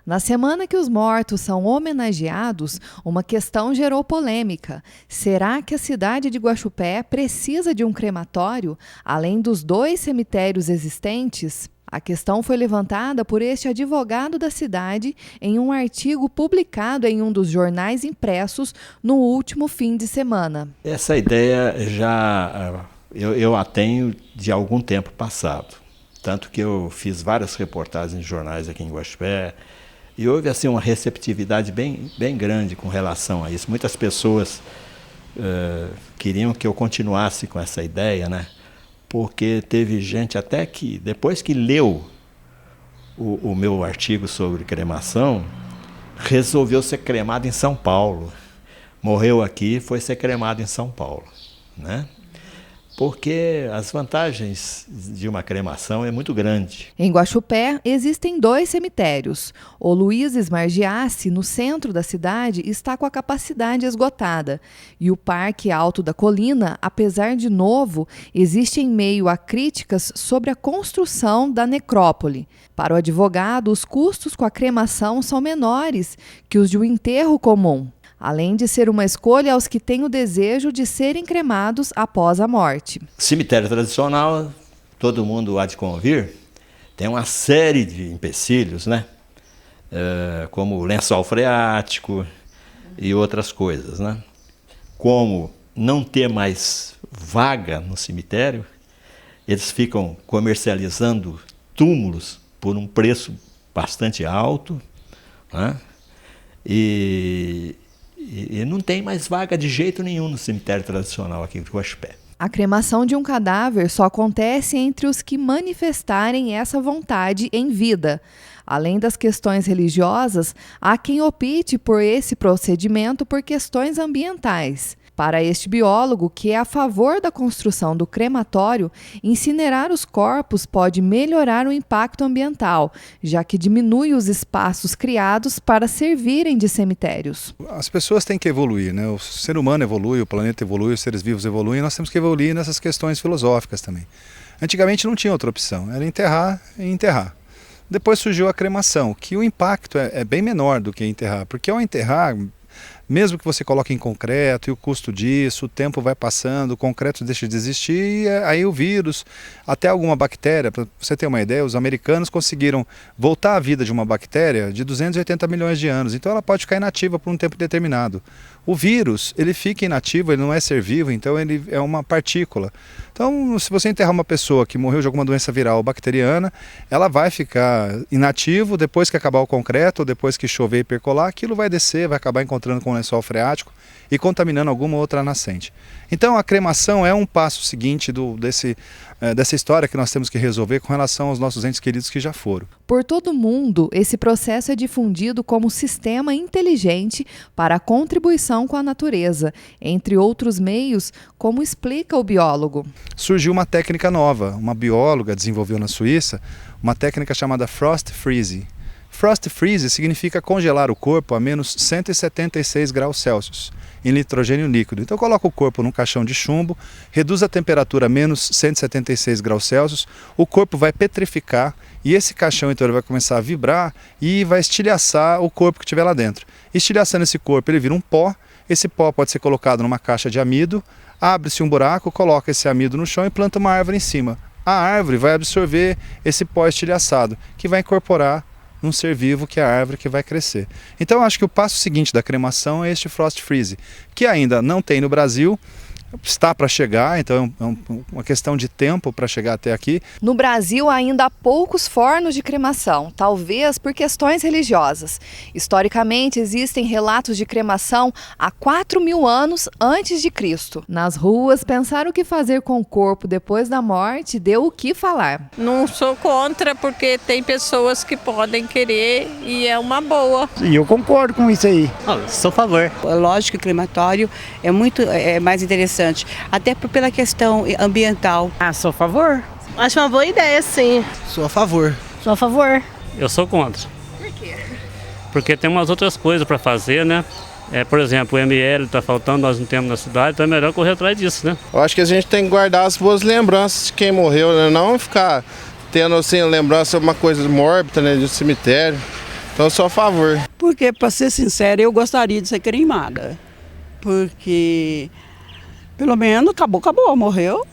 Na semana que os mortos são homenageados, uma questão gerou polêmica. Será que a cidade de Guaxupé precisa de um crematório, além dos 2 cemitérios existentes? A questão foi levantada por este advogado da cidade em um artigo publicado em um dos jornais impressos no último fim de semana. Essa ideia eu a tenho de algum tempo passado. Tanto que eu fiz várias reportagens em jornais aqui em Guaxupé. E houve assim, uma receptividade bem grande com relação a isso. Muitas pessoas queriam que eu continuasse com essa ideia, né? Porque teve gente até que, depois que leu o meu artigo sobre cremação, resolveu ser cremado em São Paulo. Morreu aqui e foi ser cremado em São Paulo, né? Porque as vantagens de uma cremação é muito grande. Em Guaxupé existem 2 cemitérios. O Luizes Margiassi, no centro da cidade, está com a capacidade esgotada. E o Parque Alto da Colina, apesar de novo, existe em meio a críticas sobre a construção da necrópole. Para o advogado, os custos com a cremação são menores que os de um enterro comum, além de ser uma escolha aos que têm o desejo de serem cremados após a morte. Cemitério tradicional, todo mundo há de convir, tem uma série de empecilhos, né? Como lençol freático e outras coisas, né? Como não ter mais vaga no cemitério, eles ficam comercializando túmulos por um preço bastante alto, né? E não tem mais vaga de jeito nenhum no cemitério tradicional aqui de Guaxupé. A cremação de um cadáver só acontece entre os que manifestarem essa vontade em vida. Além das questões religiosas, há quem opte por esse procedimento por questões ambientais. Para este biólogo, que é a favor da construção do crematório, incinerar os corpos pode melhorar o impacto ambiental, já que diminui os espaços criados para servirem de cemitérios. As pessoas têm que evoluir, né? O ser humano evolui, o planeta evolui, os seres vivos evoluem, e nós temos que evoluir nessas questões filosóficas também. Antigamente não tinha outra opção, era enterrar e enterrar. Depois surgiu a cremação, que o impacto é bem menor do que enterrar, porque ao enterrar, mesmo que você coloque em concreto e o custo disso, o tempo vai passando, o concreto deixa de existir e aí o vírus, até alguma bactéria, para você ter uma ideia, os americanos conseguiram voltar a vida de uma bactéria de 280 milhões de anos, então ela pode ficar inativa por um tempo determinado. O vírus, ele fica inativo, ele não é ser vivo, então ele é uma partícula. Então, se você enterrar uma pessoa que morreu de alguma doença viral ou bacteriana, ela vai ficar inativo depois que acabar o concreto, ou depois que chover e percolar, aquilo vai descer, vai acabar encontrando com o lençol freático e contaminando alguma outra nascente. Então, a cremação é um passo seguinte dessa história que nós temos que resolver com relação aos nossos entes queridos que já foram. Por todo o mundo, esse processo é difundido como sistema inteligente para a contribuição com a natureza, entre outros meios, como explica o biólogo. Surgiu uma técnica nova, uma bióloga desenvolveu na Suíça, uma técnica chamada Frost Freeze. Frost Freeze significa congelar o corpo a menos 176 graus Celsius em nitrogênio líquido. Então coloca o corpo num caixão de chumbo, reduz a temperatura a menos 176 graus Celsius, o corpo vai petrificar e esse caixão então ele vai começar a vibrar e vai estilhaçar o corpo que estiver lá dentro. Estilhaçando esse corpo ele vira um pó, esse pó pode ser colocado numa caixa de amido, abre-se um buraco, coloca esse amido no chão e planta uma árvore em cima. A árvore vai absorver esse pó estilhaçado, que vai incorporar num ser vivo, que é a árvore que vai crescer. Então acho que o passo seguinte da cremação é este Frost Freeze, que ainda não tem no Brasil, está para chegar, então é uma questão de tempo para chegar até aqui. No Brasil ainda há poucos fornos de cremação, talvez por questões religiosas. Historicamente existem relatos de cremação há 4.000 anos antes de Cristo. Nas ruas, pensar o que fazer com o corpo depois da morte deu o que falar. Não sou contra, porque tem pessoas que podem querer e é uma boa. E eu concordo com isso aí. Sou a favor. É lógico que o crematório é mais interessante, até pela questão ambiental. Sou a favor. Acho uma boa ideia, sim. Sou a favor. Sou a favor. Eu sou contra. Por quê? Porque tem umas outras coisas para fazer, né? Por exemplo, o ML está faltando, nós não temos na cidade, então é melhor correr atrás disso, né? Eu acho que a gente tem que guardar as boas lembranças de quem morreu, né? Não ficar tendo assim lembrança de uma coisa mórbida, né, de um cemitério. Então eu sou a favor. Porque, para ser sincera, eu gostaria de ser cremada. Porque, pelo menos, acabou, morreu.